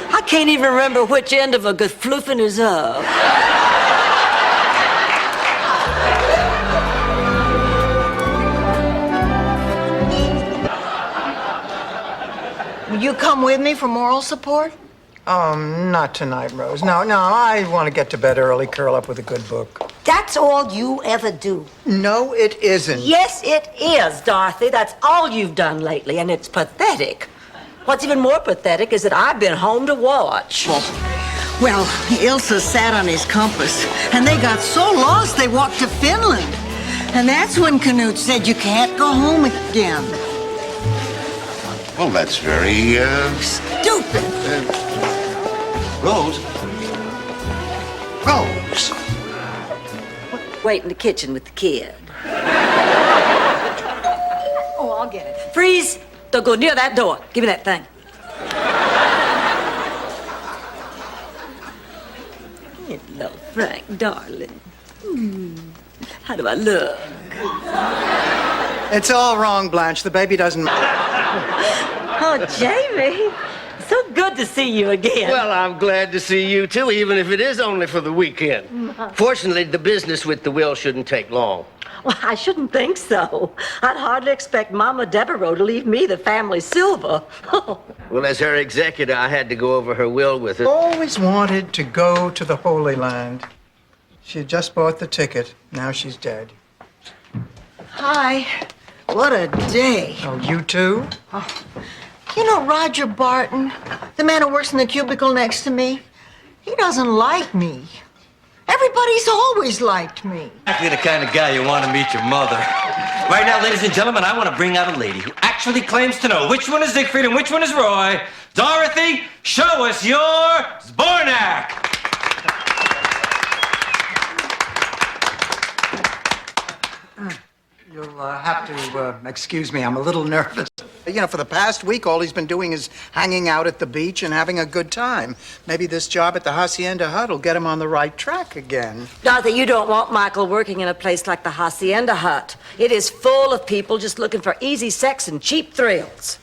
I can't even remember which end of a geflufen is up. Will you come with me for moral support? Not tonight, Rose. No, I want to get to bed early, curl up with a good book. That's all you ever do. No, it isn't. Yes, it is, Dorothy. That's all you've done lately, and it's pathetic. What's even more pathetic is that I've been home to watch. Well, Ilsa sat on his compass, and they got so lost they walked to Finland. And that's when Canute said you can't go home again. Well, that's very, Stupid. Rose? Rose? Wait in the kitchen with the kid. Oh, I'll get it. Freeze! Don't go near that door. Give me that thing. Hello, Frank, darling. How do I look? It's all wrong, Blanche. The baby doesn't... Oh, Jamie. So good to see you again. Well, I'm glad to see you, too, even if it is only for the weekend. Fortunately, the business with the will shouldn't take long. Well, I shouldn't think so. I'd hardly expect Mama Devereaux to leave me the family silver. Well, as her executor, I had to go over her will with her. Always wanted to go to the Holy Land. She had just bought the ticket. Now she's dead. Hi. What a day. Oh, you too? You know Roger Barton, the man who works in the cubicle next to me? He doesn't like me. Everybody's always liked me. Exactly the kind of guy you want to meet your mother. Right now, ladies and gentlemen, I want to bring out a lady who actually claims to know which one is Siegfried and which one is Roy. Dorothy, show us your Zbornak. You'll have to excuse me. I'm a little nervous. You know, for the past week, all he's been doing is hanging out at the beach and having a good time. Maybe this job at the Hacienda Hut will get him on the right track again. Dorothy, you don't want Michael working in a place like the Hacienda Hut. It is full of people just looking for easy sex and cheap thrills.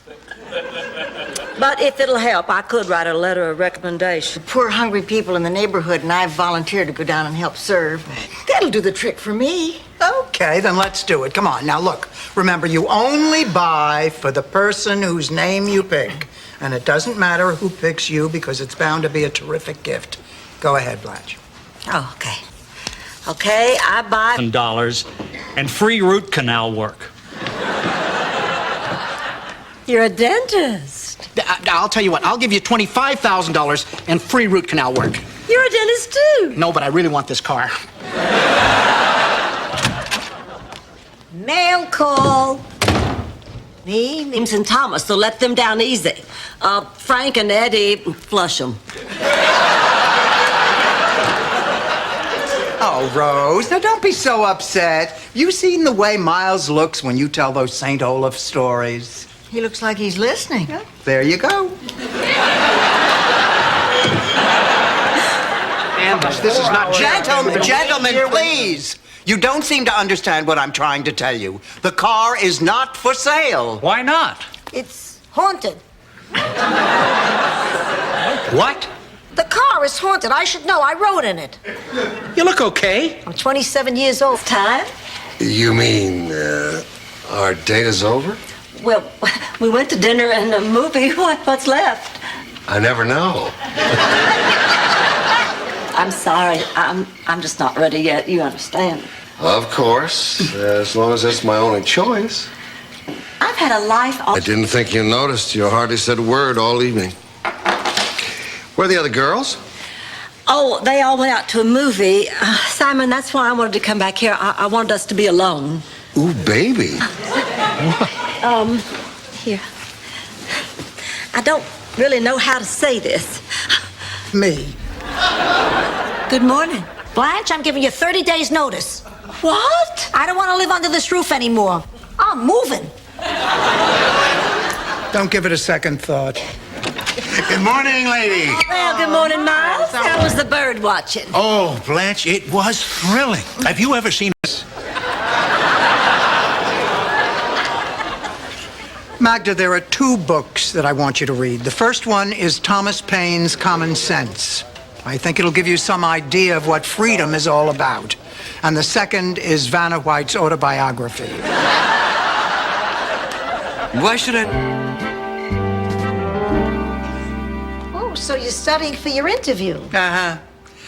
But if it'll help, I could write a letter of recommendation. Poor hungry people in the neighborhood, and I've volunteered to go down and help serve. That'll do the trick for me. Okay, then let's do it. Come on. Now, look. Remember, you only buy for the person whose name you pick. And it doesn't matter who picks you because it's bound to be a terrific gift. Go ahead, Blanche. Oh, okay. Okay, I buy... $1 and free root canal work. You're a dentist. I'll tell you what, I'll give you $25,000 and free root canal work. You're a dentist, too. No, but I really want this car. Mail call. Me, name's and Thomas, so let them down easy. Frank and Eddie, flush them. Oh, Rose, now don't be so upset. You seen the way Miles looks when you tell those St. Olaf stories? He looks like he's listening. There you go. Ambush, this is not... Gentlemen, please. You don't seem to understand what I'm trying to tell you. The car is not for sale. Why not? It's haunted. What? The car is haunted. I should know. I rode in it. You look okay. I'm 27 years old. Time? You mean, our date is over? Well, we went to dinner and a movie. What's left? I never know. I'm sorry. I'm just not ready yet. You understand? Of course, as long as it's my only choice. I've had a life... I didn't think you noticed. You hardly said a word all evening. Where are the other girls? Oh, they all went out to a movie. Simon, that's why I wanted to come back here. I wanted us to be alone. Ooh, baby. Here. I don't really know how to say this. Me. Good morning. Blanche, I'm giving you 30 days notice. What? I don't want to live under this roof anymore. I'm moving. Don't give it a second thought. Good morning, lady. Well, good morning, Miles. How was the bird watching? Oh, Blanche, it was thrilling. Have you ever seen this? Magda, there are 2 books that I want you to read. The first one is Thomas Paine's Common Sense. I think it'll give you some idea of what freedom is all about. And the second is Vanna White's autobiography. Why should I? Oh, so you're studying for your interview. Uh-huh.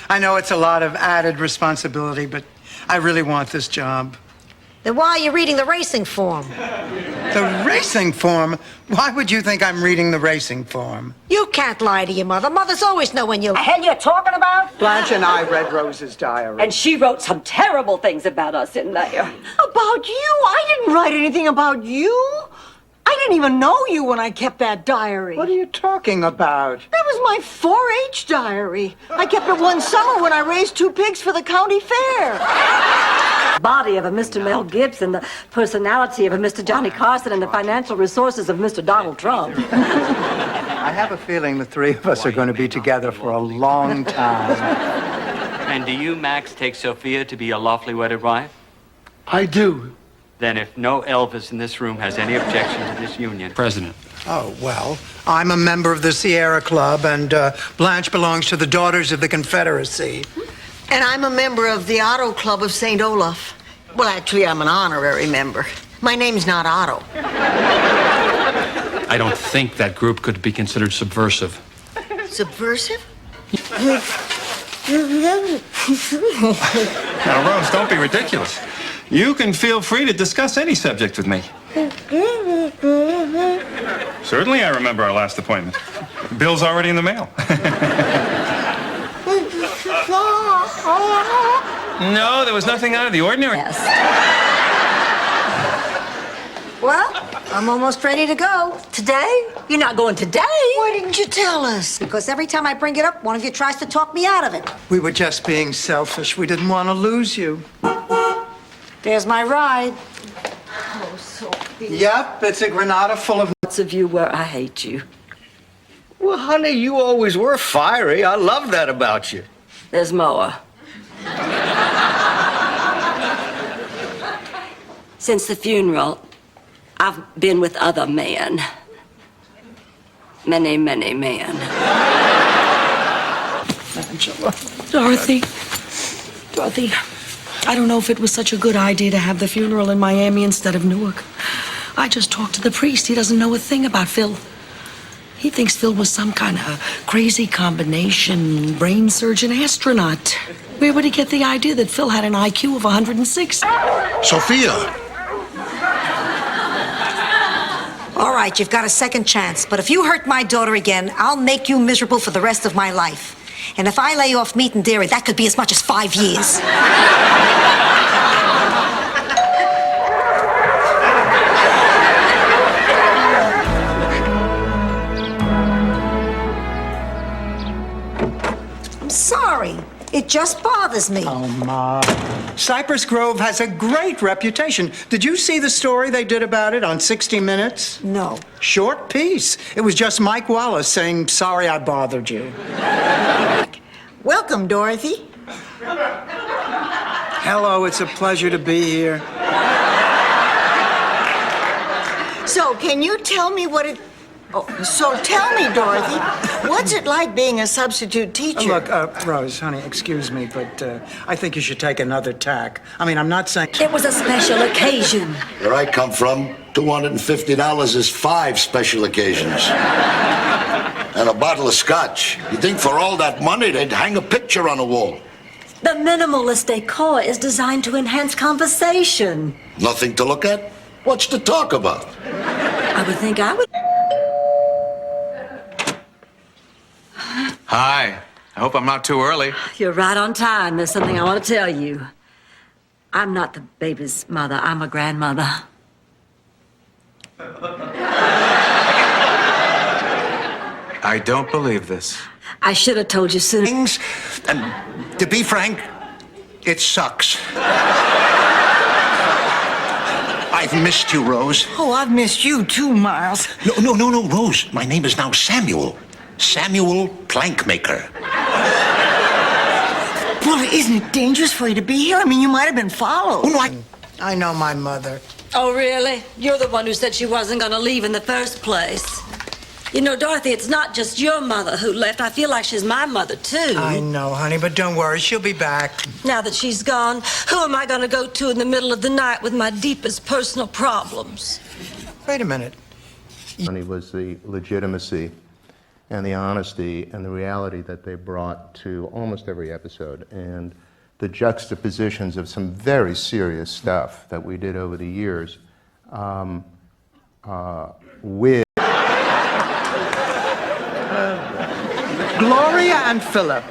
I know it's a lot of added responsibility, but I really want this job. Then why are you reading the racing form? The racing form? Why would you think I'm reading the racing form? You can't lie to your mother. Mothers always know when you... The hell you're talking about? Blanche and I read Rose's diary. And she wrote some terrible things about us in there. About you? I didn't write anything about you. I didn't even know you when I kept that diary. What are you talking about? That was my 4-H diary. I kept it one summer when I raised 2 pigs for the county fair. Body of a Mr. Mel Gibson, the personality of a Mr. Johnny Carson, and the financial resources of Mr. Donald Trump. I have a feeling the 3 of us are going to be together for a long time. And do you, Max, take Sophia to be a lawfully wedded wife? I do. Then if no Elvis in this room has any objection to this union... President. Oh, well, I'm a member of the Sierra Club, and Blanche belongs to the Daughters of the Confederacy. And I'm a member of the Otto Club of St. Olaf. Well, actually, I'm an honorary member. My name's not Otto. I don't think that group could be considered subversive. Subversive? Now, Rose, don't be ridiculous. You can feel free to discuss any subject with me. Certainly, I remember our last appointment. Bill's already in the mail. No, there was nothing out of the ordinary. Yes. Well, I'm almost ready to go. Today? You're not going today. Why didn't you tell us? Because every time I bring it up, one of you tries to talk me out of it. We were just being selfish. We didn't want to lose you. There's my ride. Oh, Sophie. Yep, it's a Granada full of Lots of you where I hate you. Well, honey, you always were fiery. I love that about you. There's more. Since the funeral, I've been with other men. Many, many men. Angela. Dorothy, I don't know if it was such a good idea to have the funeral in Miami instead of Newark. I just talked to the priest. He doesn't know a thing about Phil. He thinks Phil was some kind of crazy combination, brain surgeon astronaut. Where would he get the idea that Phil had an IQ of 106? Sophia! All right, you've got a second chance. But if you hurt my daughter again, I'll make you miserable for the rest of my life. And if I lay off meat and dairy, that could be as much as 5 years. I'm sorry. It just bothers me. Oh, Ma. Cypress Grove has a great reputation. Did you see the story they did about it on 60 Minutes? No. Short piece. It was just Mike Wallace saying, sorry I bothered you. Welcome, Dorothy. Hello, it's a pleasure to be here. So, can you tell me what it... Oh, so tell me, Dorothy, what's it like being a substitute teacher? Look, Rose, honey, excuse me, but I think you should take another tack. I mean, I'm not saying... It was a special occasion. Where I come from, $250 is 5 special occasions. And a bottle of scotch. You think for all that money, they'd hang a picture on the wall. The minimalist decor is designed to enhance conversation. Nothing to look at? What's to talk about? I would think I would... Hi. I hope I'm not too early. You're right on time. There's something I want to tell you. I'm not the baby's mother. I'm a grandmother. I don't believe this. I should have told you sooner. And to be frank, It sucks. I've missed you, Rose. Oh, I've missed you too, Miles. No, Rose. My name is now Samuel. Samuel Plankmaker. Well, isn't it dangerous for you to be here? I mean, you might have been followed. Oh, no, I know my mother. Oh, really? You're the one who said she wasn't going to leave in the first place. You know, Dorothy, it's not just your mother who left. I feel like she's my mother, too. I know, honey, but don't worry. She'll be back. Now that she's gone, who am I going to go to in the middle of the night with my deepest personal problems? Wait a minute. Funny was the legitimacy and the honesty and the reality that they brought to almost every episode, and the juxtapositions of some very serious stuff that we did over the years with Gloria and Philip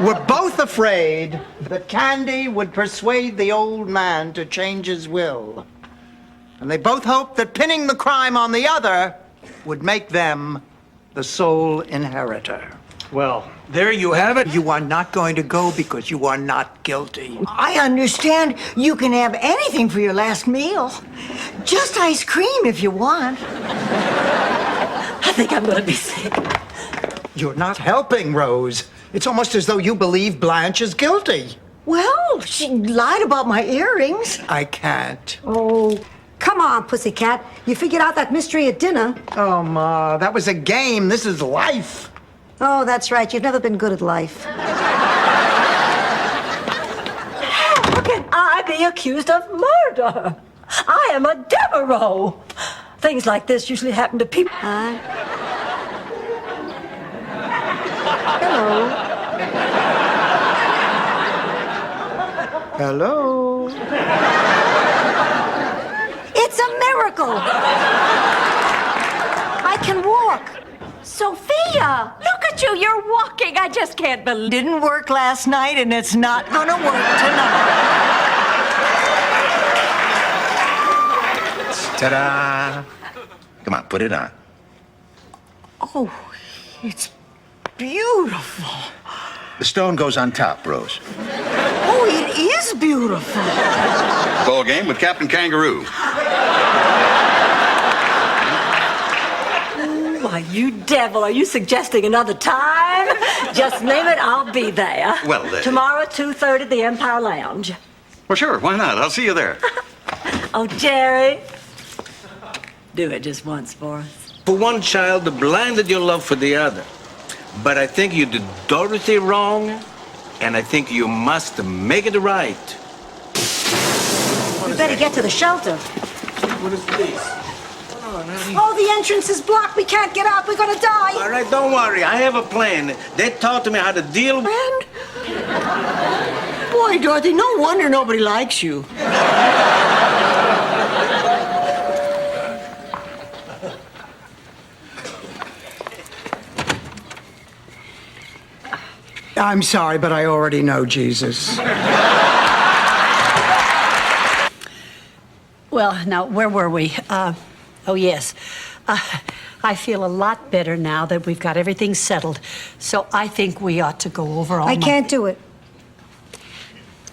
were both afraid that Candy would persuade the old man to change his will. And they both hoped that pinning the crime on the other would make them the sole inheritor. Well, there you have it. You are not going to go because you are not guilty. I understand you can have anything for your last meal. Just ice cream if you want. I think I'm going to be sick. You're not helping, Rose. It's almost as though you believe Blanche is guilty. Well, she lied about my earrings. I can't. Oh, come on, pussycat. You figured out that mystery at dinner. Oh, Ma, that was a game. This is life. Oh, that's right. You've never been good at life. How can I be accused of murder? I am a Devereaux. Things like this usually happen to people. Hello. Hello. It's a miracle. I can walk. Sophia, look at you. You're walking. I just can't believe. Didn't work last night, and it's not gonna work tonight. Ta-da! Come on, put it on. Oh, it's beautiful. The stone goes on top, Rose. Oh, it is beautiful. Ball game with Captain Kangaroo. Why, you devil, are you suggesting another time? Just name it, I'll be there. Well, Tomorrow, 2:30 at the Empire Lounge. Well, sure, why not? I'll see you there. Oh, Jerry, do it just once for us. For one child, blinded your love for the other. But I think you did Dorothy wrong, and I think you must make it right. We better get to the shelter. What is this? Oh, the entrance is blocked. We can't get out. We're gonna die. All right, don't worry. I have a plan. They taught me how to deal with... Boy, Dorothy, no wonder nobody likes you. I'm sorry, but I already know Jesus. Well, now, where were we? Oh, yes. I feel a lot better now that we've got everything settled. So I think we ought to go over all I can't do it.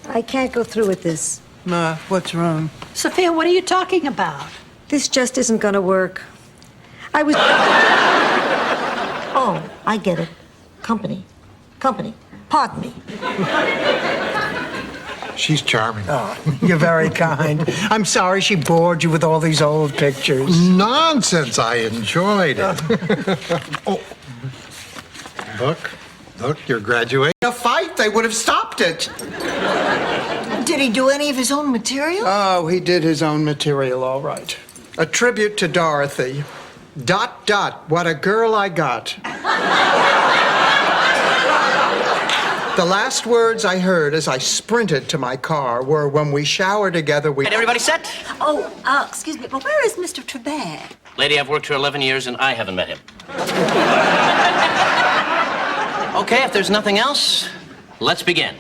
I can't go through with this. Ma, what's wrong? Sophia, what are you talking about? This just isn't gonna work. I was... Oh, I get it. Company. Pardon me. She's charming. Oh, you're very kind. I'm sorry she bored you with all these old pictures. Nonsense. I enjoyed it. Oh. Look, you're graduating. A fight, they would have stopped it. Did he do any of his own material? Oh, he did his own material, all right. A tribute to Dorothy. ... What a girl I got. The last words I heard as I sprinted to my car were, when we shower together, we... Everybody set? Oh, excuse me, but where is Mr. Trebek? Lady, I've worked here 11 years, and I haven't met him. Okay, if there's nothing else, let's begin.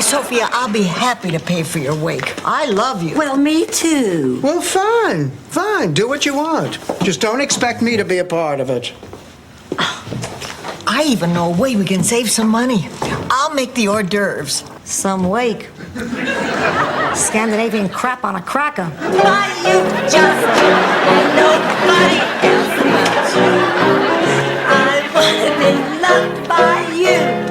Sophia, I'll be happy to pay for your wake. I love you. Well, me too. Well, fine, fine. Do what you want. Just don't expect me to be a part of it. I even know a way we can save some money. I'll make the hors d'oeuvres. Some wake. Scandinavian crap on a cracker. Why you just ain't nobody else but you. I wanna be loved by you.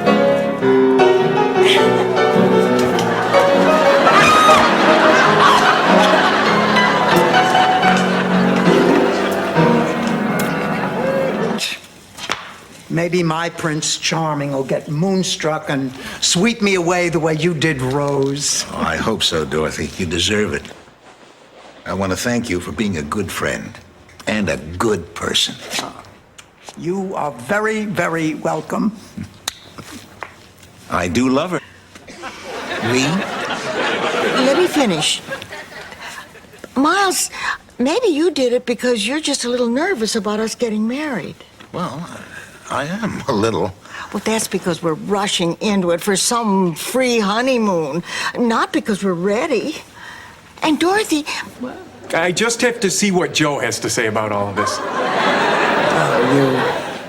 Maybe my Prince Charming will get moonstruck and sweep me away the way you did Rose. Oh, I hope so, Dorothy. You deserve it. I want to thank you for being a good friend and a good person. You are very, very welcome. I do love her. We? Let me finish. Miles, maybe you did it because you're just a little nervous about us getting married. Well, I am a little. Well, that's because we're rushing into it for some free honeymoon, not because we're ready. And Dorothy... I just have to see what Joe has to say about all of this.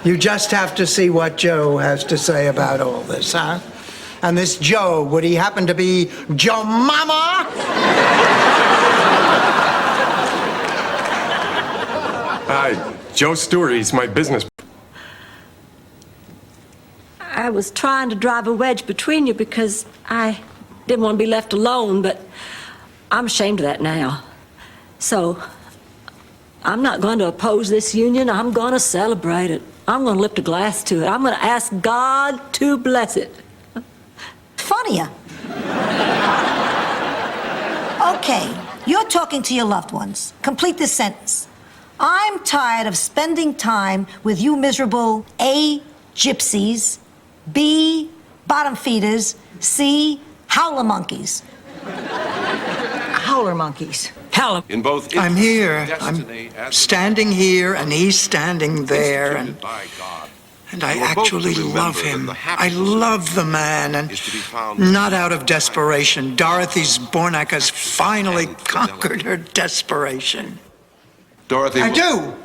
You just have to see what Joe has to say about all this, huh? And this Joe, would he happen to be Joe Mama? Joe Stewart, he's my business. I was trying to drive a wedge between you because I didn't want to be left alone, but I'm ashamed of that now. So I'm not going to oppose this union. I'm going to celebrate it. I'm going to lift a glass to it. I'm going to ask God to bless it. Funnier. Okay, you're talking to your loved ones. Complete this sentence. I'm tired of spending time with you miserable A, gypsies, B, bottom feeders, C, howler monkeys. Howler monkeys. Howler. In both I'm here. I'm standing here, and he's standing there, and I actually love him. I love the man, and not out of desperation. Dorothy Zbornak has finally conquered her desperation. Dorothy... I do.